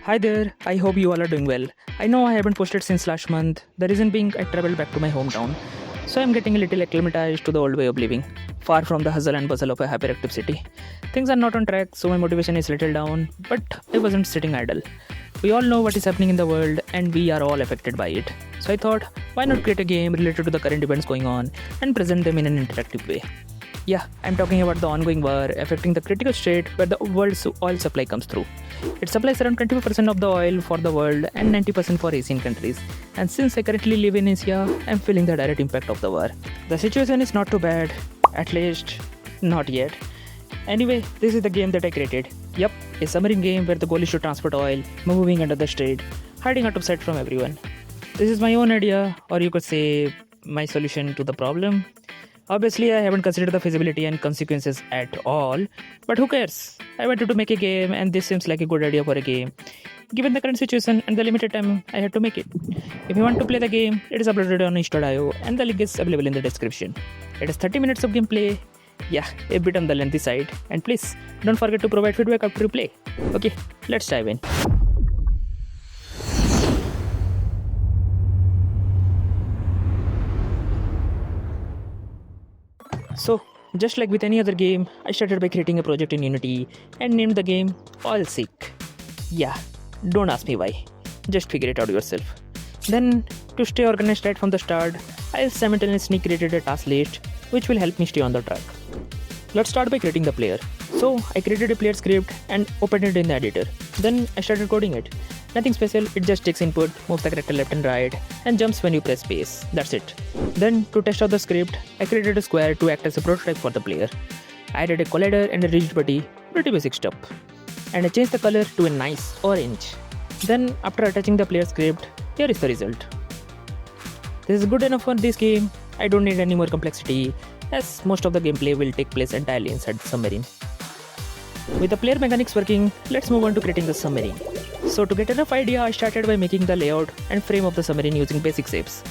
Hi there, I hope you all are doing well. I know I haven't posted since last month, the reason being I traveled back to my hometown. So I'm getting a little acclimatized to the old way of living, far from the hustle and bustle of a hyperactive city. Things are not on track, so my motivation is little down, but I wasn't sitting idle. We all know what is happening in the world and we are all affected by it. So I thought, why not create a game related to the current events going on and present them in an interactive way. Yeah, I'm talking about the ongoing war affecting the critical state where the world's oil supply comes through. It supplies around 25% of the oil for the world and 90% for Asian countries. And since I currently live in Asia, I'm feeling the direct impact of the war. The situation is not too bad, at least not yet. Anyway, this is the game that I created. Yup, a submarine game where the goal is to transport oil, moving under the strait, hiding out of sight from everyone. This is my own idea, or you could say my solution to the problem. Obviously, I haven't considered the feasibility and consequences at all, but who cares? I wanted to make a game and this seems like a good idea for a game. Given the current situation and the limited time, I had to make it. If you want to play the game, it is uploaded on itch.io and the link is available in the description. It is 30 minutes of gameplay. Yeah, a bit on the lengthy side. And please, don't forget to provide feedback after you play. Okay, let's dive in. So, just like with any other game, I started by creating a project in Unity and named the game Oilseek. Yeah, don't ask me why. Just figure it out yourself. Then, to stay organized right from the start, I simultaneously created a task list which will help me stay on the track. Let's start by creating the player. So, I created a player script and opened it in the editor. Then, I started coding it. Nothing special, it just takes input, moves the character left and right, and jumps when you press space. That's it. Then, to test out the script, I created a square to act as a prototype for the player. I added a collider and a rigid body, pretty basic stuff. And I changed the color to a nice orange. Then, after attaching the player script, here is the result. This is good enough for this game. I don't need any more complexity, as most of the gameplay will take place entirely inside the submarine. With the player mechanics working, let's move on to creating the submarine. So to get a rough idea, I started by making the layout and frame of the submarine using basic shapes.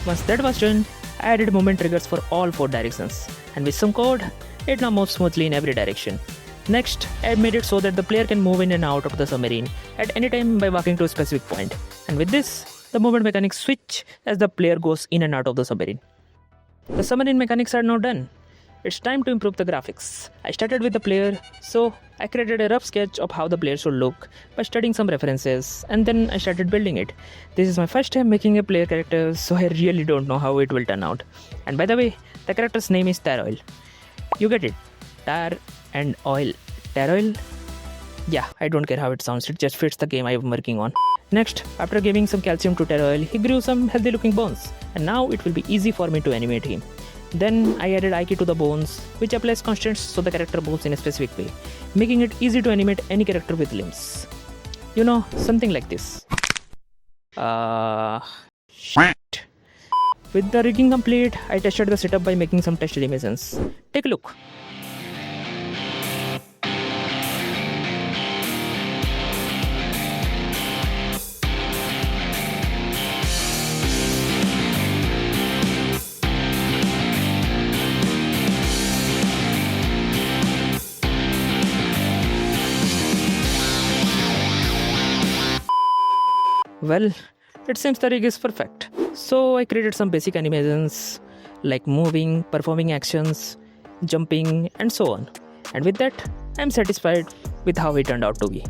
Once that was done, I added movement triggers for all 4 directions, and with some code, it now moves smoothly in every direction. Next, I made it so that the player can move in and out of the submarine at any time by walking to a specific point. And with this, the movement mechanics switch as the player goes in and out of the submarine. The submarine mechanics are now done. It's time to improve the graphics. I started with the player, so I created a rough sketch of how the player should look by studying some references, and then I started building it. This is my first time making a player character, so I really don't know how it will turn out. And by the way, the character's name is Taroil. You get it? Tar and oil. Taroil? Yeah, I don't care how it sounds, it just fits the game I'm working on. Next, after giving some calcium to Taroil, he grew some healthy looking bones, and now it will be easy for me to animate him. Then I added IK to the bones, which applies constants so the character moves in a specific way, making it easy to animate any character with limbs. You know, something like this. Shit. With the rigging complete, I tested the setup by making some test animations. Take a look. Well, it seems the rig is perfect. So I created some basic animations like moving, performing actions, jumping, and so on. And with that, I'm satisfied with how it turned out to be.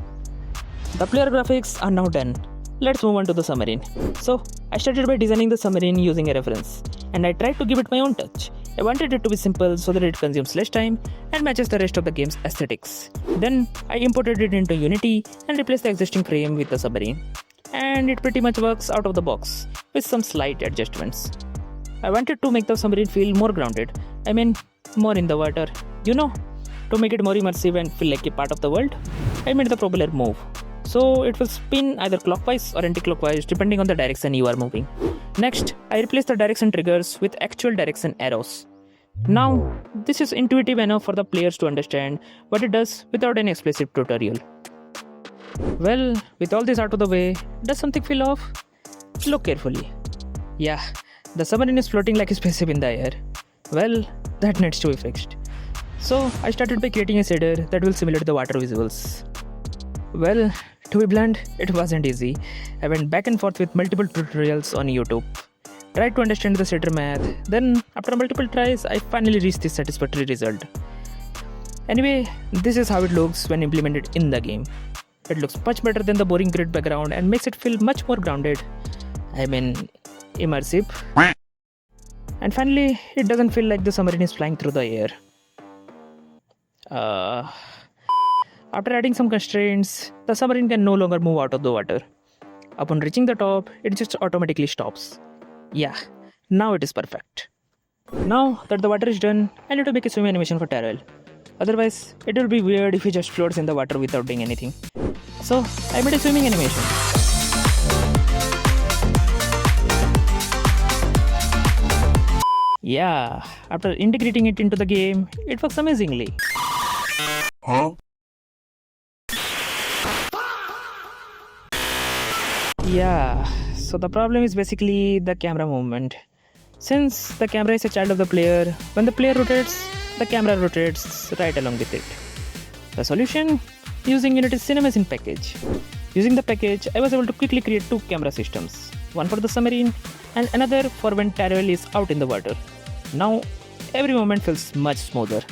The player graphics are now done. Let's move on to the submarine. So I started by designing the submarine using a reference, and I tried to give it my own touch. I wanted it to be simple so that it consumes less time and matches the rest of the game's aesthetics. Then I imported it into Unity and replaced the existing frame with the submarine. And it pretty much works out of the box with some slight adjustments. I wanted to make the submarine feel more grounded. I mean, more in the water. You know, to make it more immersive and feel like a part of the world, I made the propeller move. So it will spin either clockwise or anti-clockwise depending on the direction you are moving. Next, I replaced the direction triggers with actual direction arrows. Now, this is intuitive enough for the players to understand what it does without any explicit tutorial. Well, with all this out of the way, does something feel off? Look carefully. Yeah, the submarine is floating like a spaceship in the air. Well, that needs to be fixed. So I started by creating a shader that will simulate the water visuals. Well, to be blunt, it wasn't easy. I went back and forth with multiple tutorials on YouTube. Tried to understand the shader math, then after multiple tries, I finally reached this satisfactory result. Anyway, this is how it looks when implemented in the game. It looks much better than the boring grid background and makes it feel much more grounded. I mean, immersive. And finally, it doesn't feel like the submarine is flying through the air. After adding some constraints, the submarine can no longer move out of the water. Upon reaching the top, it just automatically stops. Yeah, now it is perfect. Now that the water is done, I need to make a swim animation for Tyrell. Otherwise, it will be weird if he just floats in the water without doing anything. So, I made a swimming animation. Yeah, after integrating it into the game, it works amazingly. Huh? Yeah, so the problem is basically the camera movement. Since the camera is a child of the player, when the player rotates, the camera rotates right along with it. The solution? Using Unity's CinemaScene package. Using the package, I was able to quickly create two camera systems, one for the submarine and another for when Tyrell is out in the water. Now, every moment feels much smoother.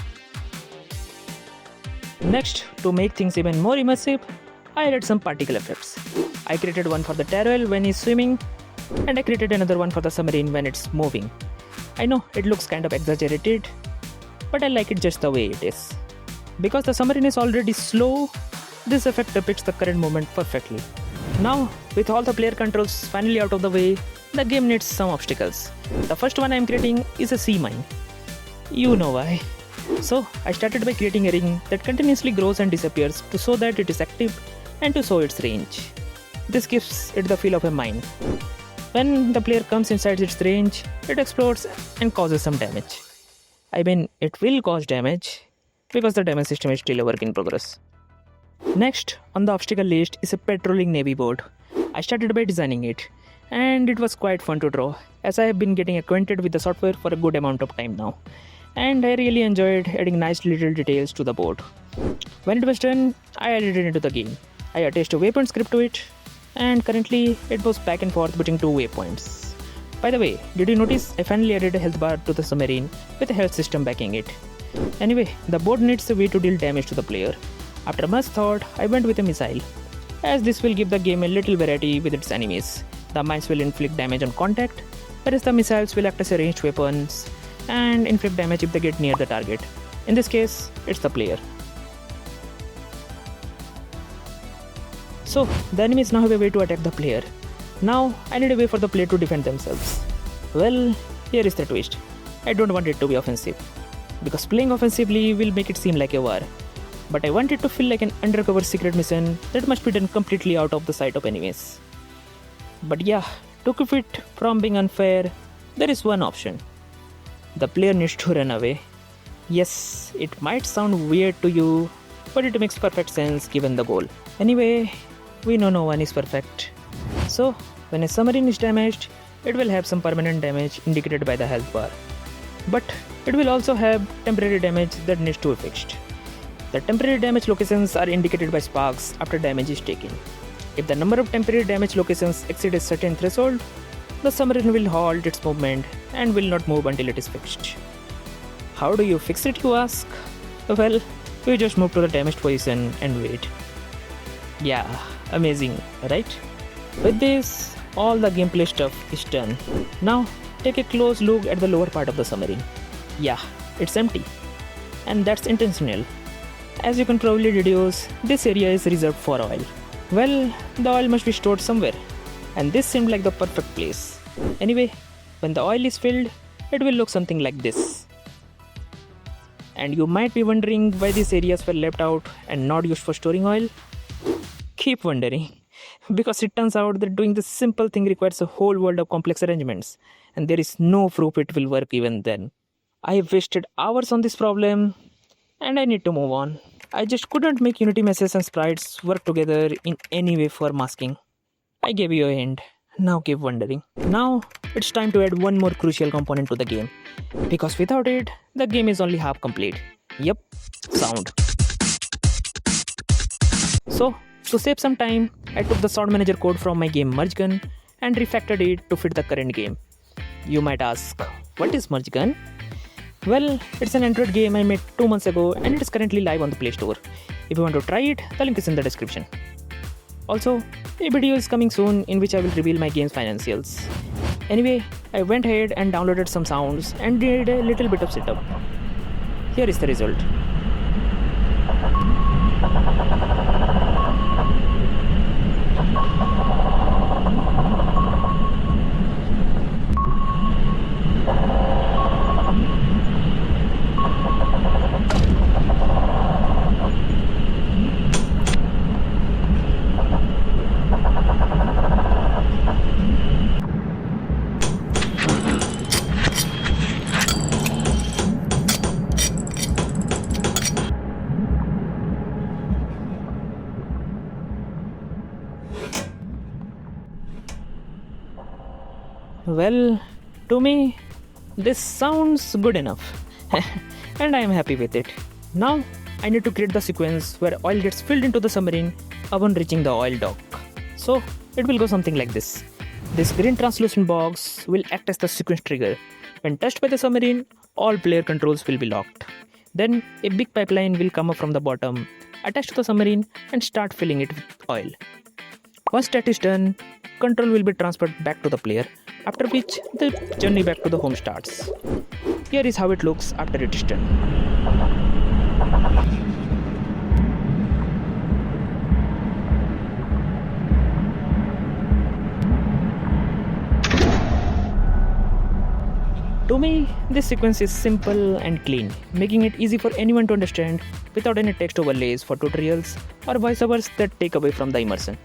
Next, to make things even more immersive, I added some particle effects. I created one for the Tyrell when he's swimming, and I created another one for the submarine when it's moving. I know it looks kind of exaggerated, but I like it just the way it is. Because the submarine is already slow, this effect depicts the current moment perfectly. Now, with all the player controls finally out of the way, the game needs some obstacles. The first one I am creating is a sea mine. You know why. So, I started by creating a ring that continuously grows and disappears to show that it is active and to show its range. This gives it the feel of a mine. When the player comes inside its range, it explodes and causes some damage. I mean, it will cause damage because the damage system is still a work in progress. Next on the obstacle list is a patrolling navy boat. I started by designing it, and it was quite fun to draw as I have been getting acquainted with the software for a good amount of time now. And I really enjoyed adding nice little details to the boat. When it was done, I added it into the game. I attached a waypoint script to it, and currently it goes back and forth between two waypoints. By the way, did you notice I finally added a health bar to the submarine with a health system backing it? Anyway, the boat needs a way to deal damage to the player. After much thought, I went with a missile, as this will give the game a little variety with its enemies. The mines will inflict damage on contact, whereas the missiles will act as a ranged weapons and inflict damage if they get near the target. In this case, it's the player. So, the enemies now have a way to attack the player. Now, I need a way for the player to defend themselves. Well, here is the twist. I don't want it to be offensive, because playing offensively will make it seem like a war. But I want it to feel like an undercover secret mission that must be done completely out of the sight of enemies. But yeah, to keep it from being unfair, there is one option. The player needs to run away. Yes, it might sound weird to you, but it makes perfect sense given the goal. Anyway, we know no one is perfect. So, when a submarine is damaged, it will have some permanent damage indicated by the health bar. But it will also have temporary damage that needs to be fixed. The temporary damage locations are indicated by sparks after damage is taken. If the number of temporary damage locations exceed a certain threshold, the submarine will halt its movement and will not move until it is fixed. How do you fix it, you ask? Well, you just move to the damaged position and wait. Yeah, amazing, right? With this, all the gameplay stuff is done. Now, take a close look at the lower part of the submarine. Yeah, it's empty. And that's intentional. As you can probably deduce, this area is reserved for oil. Well, the oil must be stored somewhere, and this seemed like the perfect place. Anyway, when the oil is filled, it will look something like this. And you might be wondering why these areas were left out and not used for storing oil. Keep wondering, because it turns out that doing this simple thing requires a whole world of complex arrangements, and there is no proof it will work even then. I have wasted hours on this problem, and I need to move on. I just couldn't make Unity meshes and sprites work together in any way for masking. I gave you a hint. Now keep wondering. Now it's time to add one more crucial component to the game, because without it, the game is only half complete. Yep, sound. So, to save some time, I took the sound manager code from my game Merge Gun and refactored it to fit the current game. You might ask, what is Merge Gun? Well, it's an Android game I made 2 months ago and it is currently live on the Play Store. If you want to try it, the link is in the description. Also, a video is coming soon in which I will reveal my game's financials. Anyway, I went ahead and downloaded some sounds and did a little bit of setup. Here is the result. Well, to me, this sounds good enough and I am happy with it. Now, I need to create the sequence where oil gets filled into the submarine upon reaching the oil dock. So, it will go something like this. This green translucent box will act as the sequence trigger. When touched by the submarine, all player controls will be locked. Then, a big pipeline will come up from the bottom, attached to the submarine and start filling it with oil. Once that is done, control will be transferred back to the player, after which the journey back to the home starts. Here is how it looks after it is done. To me, this sequence is simple and clean, making it easy for anyone to understand without any text overlays for tutorials or voiceovers that take away from the immersion.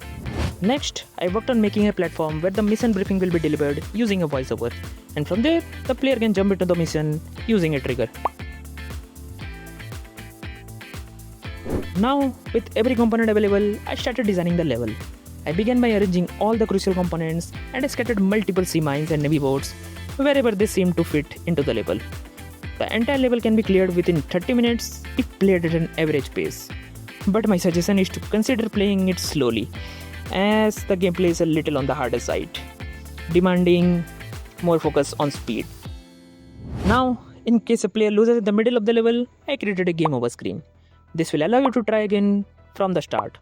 Next, I worked on making a platform where the mission briefing will be delivered using a voiceover, and from there, the player can jump into the mission using a trigger. Now, with every component available, I started designing the level. I began by arranging all the crucial components and I scattered multiple sea mines and navy boats wherever they seemed to fit into the level. The entire level can be cleared within 30 minutes if played at an average pace. But my suggestion is to consider playing it slowly, as the gameplay is a little on the harder side, demanding more focus on speed. Now, in case a player loses in the middle of the level, I created a game over screen. This will allow you to try again from the start.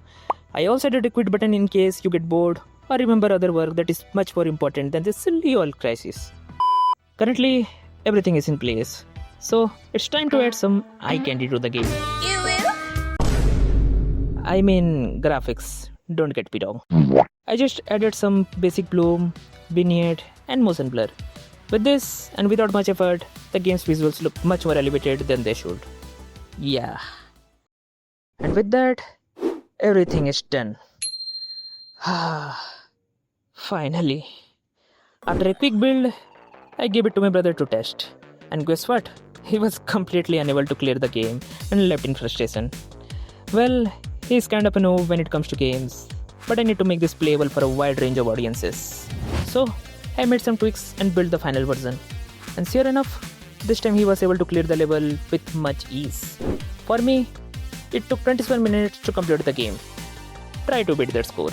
I also added a quit button in case you get bored or remember other work that is much more important than this silly oil crisis. Currently, everything is in place, so it's time to add some eye candy to the game. You will? I mean graphics, don't get me wrong. I just added some basic bloom, vignette and motion blur. With this and without much effort, the game's visuals look much more elevated than they should. Yeah. And with that, everything is done. Finally. After a quick build, I gave it to my brother to test. And guess what? He was completely unable to clear the game and left in frustration. Well, he's kind of a noob when it comes to games, but I need to make this playable for a wide range of audiences. So, I made some tweaks and built the final version. And sure enough, this time he was able to clear the level with much ease. For me, it took 27 minutes to complete the game. Try to beat that score.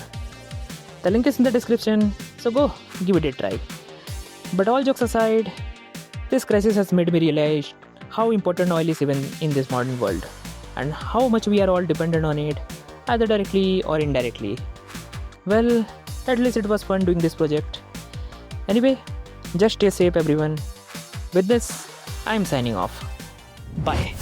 The link is in the description, so go give it a try. But all jokes aside, this crisis has made me realize how important oil is even in this modern world, and how much we are all dependent on it, either directly or indirectly. Well, at least it was fun doing this project. Anyway, just stay safe everyone. With this, I'm signing off. Bye.